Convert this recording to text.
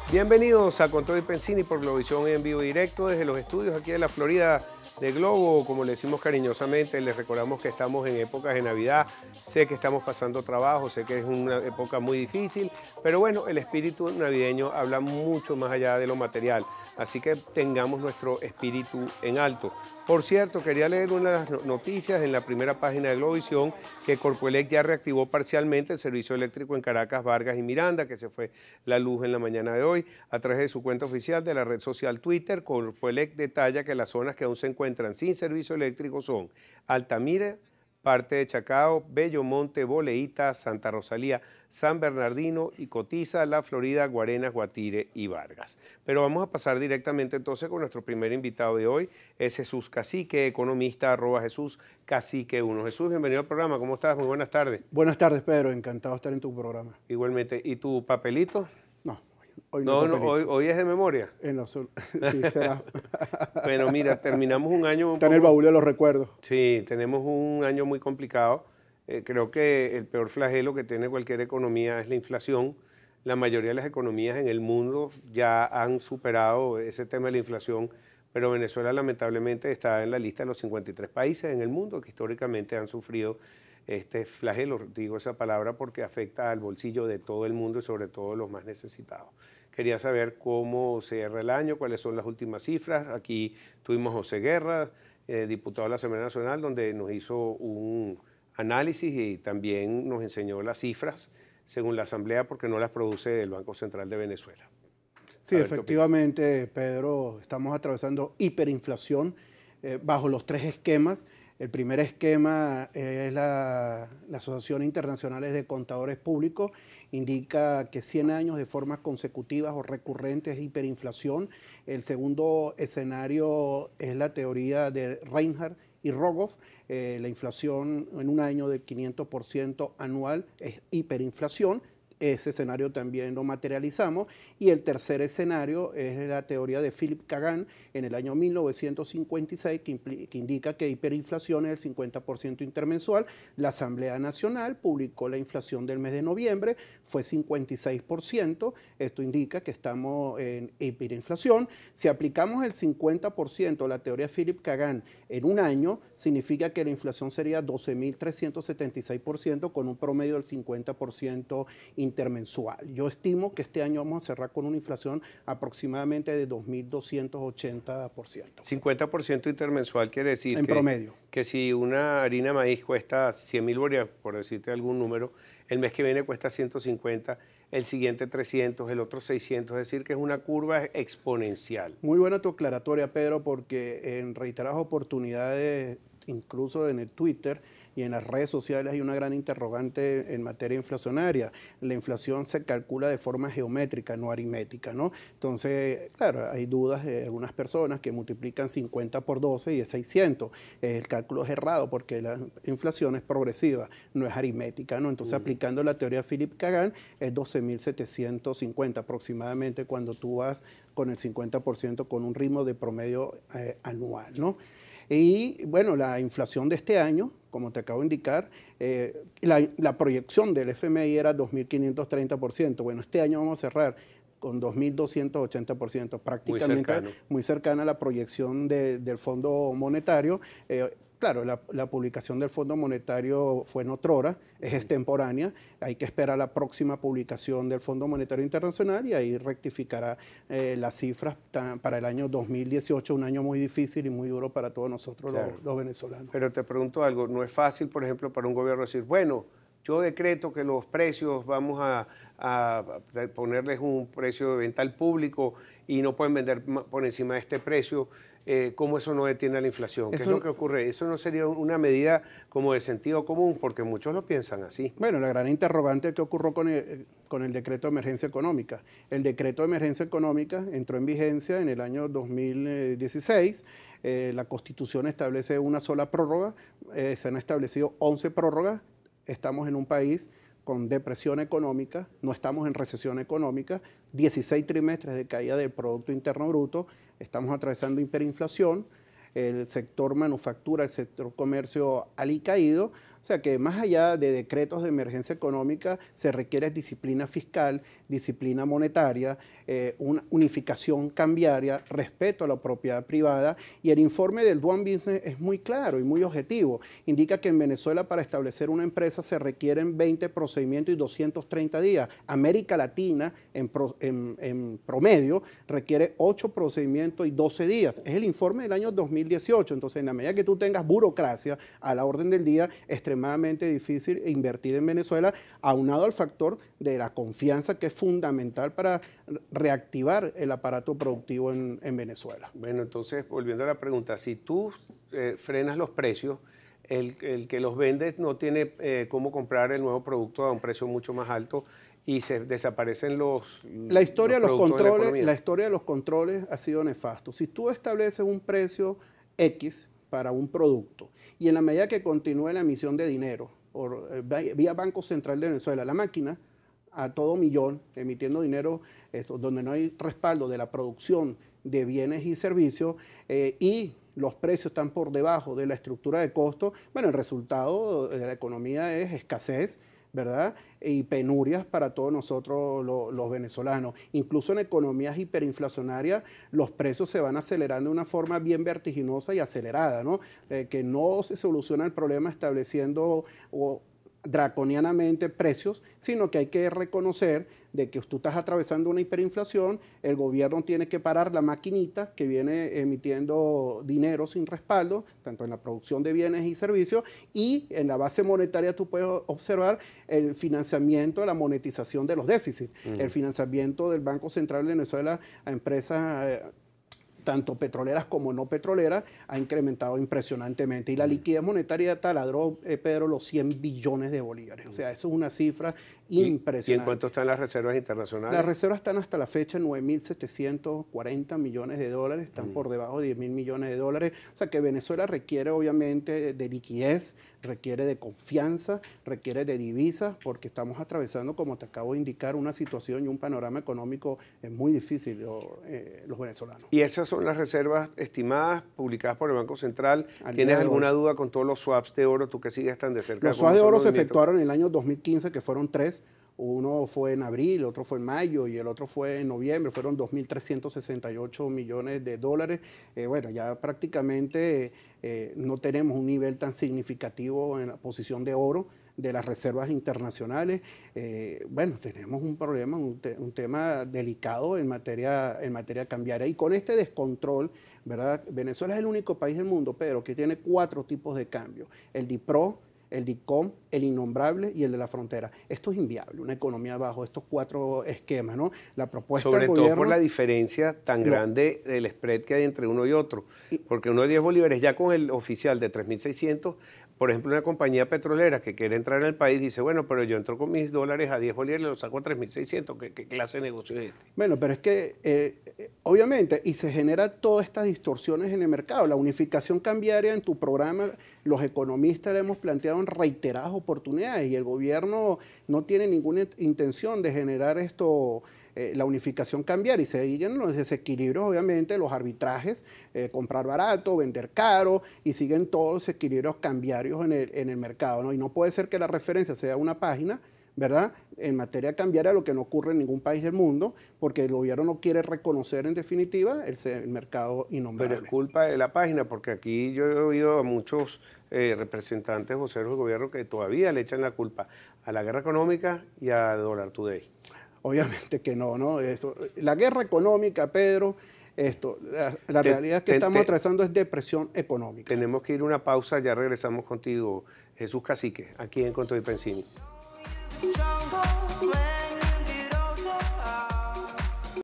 Bienvenidos a Control y Pensini por Globovisión en vivo y directo desde los estudios aquí de la Florida de Globo, como le decimos cariñosamente. Les recordamos que estamos en épocas de Navidad. Sé que estamos pasando trabajo, sé que es una época muy difícil, pero bueno, el espíritu navideño habla mucho más allá de lo material, así que tengamos nuestro espíritu en alto. Por cierto, quería leer una de las noticias en la primera página de Globovisión, que Corpoelec ya reactivó parcialmente el servicio eléctrico en Caracas, Vargas y Miranda, que se fue la luz en la mañana de hoy. A través de su cuenta oficial de la red social Twitter, Corpoelec detalla que las zonas que aún se encuentran sin servicio eléctrico son Altamira, parte de Chacao, Bellomonte, Boleíta, Santa Rosalía, San Bernardino y Cotiza, La Florida, Guarenas, Guatire y Vargas. Pero vamos a pasar directamente entonces con nuestro primer invitado de hoy, es Jesús Cacique, economista, @Jesús Cacique 1. Jesús, bienvenido al programa, ¿cómo estás? Muy buenas tardes. Buenas tardes, Pedro, encantado de estar en tu programa. Igualmente, ¿y tu papelito? No, hoy no hay No, papelito. hoy es de memoria. En lo sí, será. Bueno, mira, terminamos un año un Está en el poco... baúl de los recuerdos. Sí, tenemos un año muy complicado. Creo que el peor flagelo que tiene cualquier economía es la inflación. La mayoría de las economías en el mundo ya han superado ese tema de la inflación, pero Venezuela lamentablemente está en la lista de los 53 países en el mundo que históricamente han sufrido este flagelo. Digo esa palabra porque afecta al bolsillo de todo el mundo y sobre todo los más necesitados. Quería saber cómo cierra el año, cuáles son las últimas cifras. Aquí tuvimos a José Guerra, diputado de la Asamblea Nacional, donde nos hizo un análisis y también nos enseñó las cifras según la Asamblea, porque no las produce el Banco Central de Venezuela. Sí, efectivamente, Pedro, estamos atravesando hiperinflación bajo los tres esquemas. El primer esquema es la Asociación Internacional de Contadores Públicos, indica que 100 años de formas consecutivas o recurrentes es hiperinflación. El segundo escenario es la teoría de Reinhardt y Rogoff, la inflación en un año del 500% anual es hiperinflación. Ese escenario también lo materializamos. Y el tercer escenario es la teoría de Philip Kagan en el año 1956, que indica que hiperinflación es el 50% intermensual. La Asamblea Nacional publicó la inflación del mes de noviembre, fue 56%. Esto indica que estamos en hiperinflación. Si aplicamos el 50%, la teoría de Philip Kagan, en un año, significa que la inflación sería 12.376% con un promedio del 50% intermensual. Yo estimo que este año vamos a cerrar con una inflación aproximadamente de 2.280%. 50% intermensual quiere decir en promedio. Que si una harina de maíz cuesta 100.000 bolívares, por decirte algún número, el mes que viene cuesta 150, el siguiente 300, el otro 600, es decir, que es una curva exponencial. Muy buena tu aclaratoria, Pedro, porque en reiteradas oportunidades, incluso en el Twitter y en las redes sociales, hay una gran interrogante en materia inflacionaria. La inflación se calcula de forma geométrica, no aritmética, ¿no? Entonces, claro, hay dudas de algunas personas que multiplican 50 por 12 y es 600. El cálculo es errado porque la inflación es progresiva, no es aritmética, ¿no? Entonces, aplicando la teoría de Philip Kagan, es 12.750 aproximadamente cuando tú vas con el 50% con un ritmo de promedio anual, ¿no? Y bueno, la inflación de este año, como te acabo de indicar, la proyección del FMI era 2.530%. Bueno, este año vamos a cerrar con 2.280%, prácticamente muy cercana a la proyección del Fondo Monetario. Claro, la publicación del Fondo Monetario fue en otrora, es extemporánea, hay que esperar la próxima publicación del Fondo Monetario Internacional y ahí rectificará las cifras para el año 2018, un año muy difícil y muy duro para todos nosotros, claro, los venezolanos. Pero te pregunto algo, no es fácil, por ejemplo, para un gobierno decir, bueno, yo decreto que los precios vamos a ponerles un precio de venta al público y no pueden vender por encima de este precio. ¿Cómo eso no detiene la inflación? ¿Qué es lo que ocurre? ¿Eso no sería una medida como de sentido común? Porque muchos lo piensan así. Bueno, la gran interrogante es qué ocurrió con el decreto de emergencia económica. El decreto de emergencia económica entró en vigencia en el año 2016. La Constitución establece una sola prórroga. Se han establecido 11 prórrogas. Estamos en un país con depresión económica, no estamos en recesión económica, 16 trimestres de caída del Producto Interno Bruto, estamos atravesando hiperinflación, el sector manufactura, el sector comercio alicaído, o sea que más allá de decretos de emergencia económica, se requiere disciplina fiscal, disciplina monetaria, una unificación cambiaria, respeto a la propiedad privada, y el informe del Doing Business es muy claro y muy objetivo. Indica que en Venezuela para establecer una empresa se requieren 20 procedimientos y 230 días. América Latina en promedio requiere 8 procedimientos y 12 días. Es el informe del año 2018. Entonces, en la medida que tú tengas burocracia a la orden del día, es extremadamente difícil invertir en Venezuela, aunado al factor de la confianza que es fundamental para reactivar el aparato productivo en Venezuela. Bueno, entonces, volviendo a la pregunta, si tú frenas los precios, el que los vende no tiene cómo comprar el nuevo producto a un precio mucho más alto y se desaparecen la historia de los controles ha sido nefasto. Si tú estableces un precio X para un producto y en la medida que continúe la emisión de dinero vía Banco Central de Venezuela, la máquina a todo millón emitiendo dinero donde no hay respaldo de la producción de bienes y servicios y los precios están por debajo de la estructura de costo, bueno, el resultado de la economía es escasez, ¿verdad? Y penurias para todos nosotros los venezolanos. Incluso en economías hiperinflacionarias los precios se van acelerando de una forma bien vertiginosa y acelerada, ¿no? Que no se soluciona el problema estableciendo draconianamente precios, sino que hay que reconocer de que tú estás atravesando una hiperinflación, el gobierno tiene que parar la maquinita que viene emitiendo dinero sin respaldo, tanto en la producción de bienes y servicios, y en la base monetaria tú puedes observar el financiamiento, la monetización de los déficits, el financiamiento del Banco Central de Venezuela a empresas tanto petroleras como no petroleras, ha incrementado impresionantemente. Y la liquidez monetaria taladró, Pedro, los 100 billones de bolívares. O sea, eso es una cifra impresionante. ¿Y en cuánto están las reservas internacionales? Las reservas están hasta la fecha en 9.740 millones de dólares, están por debajo de 10.000 millones de dólares. O sea que Venezuela requiere obviamente de liquidez, requiere de confianza, requiere de divisas, porque estamos atravesando, como te acabo de indicar, una situación y un panorama económico muy difícil los venezolanos. ¿Y esas son las reservas estimadas, publicadas por el Banco Central? ¿Tienes alguna duda con todos los swaps de oro, tú que sigues tan de cerca? Los swaps de oro se efectuaron en el año 2015, que fueron 3. Uno fue en abril, otro fue en mayo y el otro fue en noviembre. Fueron 2.368 millones de dólares. Bueno, ya prácticamente no tenemos un nivel tan significativo en la posición de oro de las reservas internacionales. Bueno, tenemos un problema, un tema delicado en materia cambiaria. Y con este descontrol, ¿verdad? Venezuela es el único país del mundo, Pedro, que tiene 4 tipos de cambio. El DIPRO, el DICOM, el innombrable y el de la frontera. Esto es inviable, una economía bajo estos 4 esquemas, ¿no? La propuesta sobre del todo gobierno, por la diferencia tan grande del spread que hay entre uno y otro. Porque uno de 10 bolívares ya con el oficial de 3.600, por ejemplo, una compañía petrolera que quiere entrar en el país dice, bueno, pero yo entro con mis dólares a 10 bolívares y los saco a 3.600. ¿Qué clase de negocio es este? Bueno, pero es que obviamente, y se generan todas estas distorsiones en el mercado. La unificación cambiaria en tu programa, los economistas le hemos planteado en reiteradas oportunidades y el gobierno no tiene ninguna intención de generar la unificación cambiaria, y se siguen los desequilibrios, obviamente, los arbitrajes, comprar barato, vender caro, y siguen todos los equilibrios cambiarios en el mercado, ¿no? Y no puede ser que la referencia sea una página, ¿verdad?, en materia cambiaria, lo que no ocurre en ningún país del mundo, porque el gobierno no quiere reconocer en definitiva el mercado innombrable. Pero es culpa de la página, porque aquí yo he oído a muchos representantes voceros del gobierno que todavía le echan la culpa a la guerra económica y a Dollar Today. Obviamente que no, ¿no? La guerra económica, Pedro, la realidad que estamos atravesando es depresión económica. Tenemos que ir a una pausa, ya regresamos contigo, Jesús Cacique, aquí en Conto y Pensini.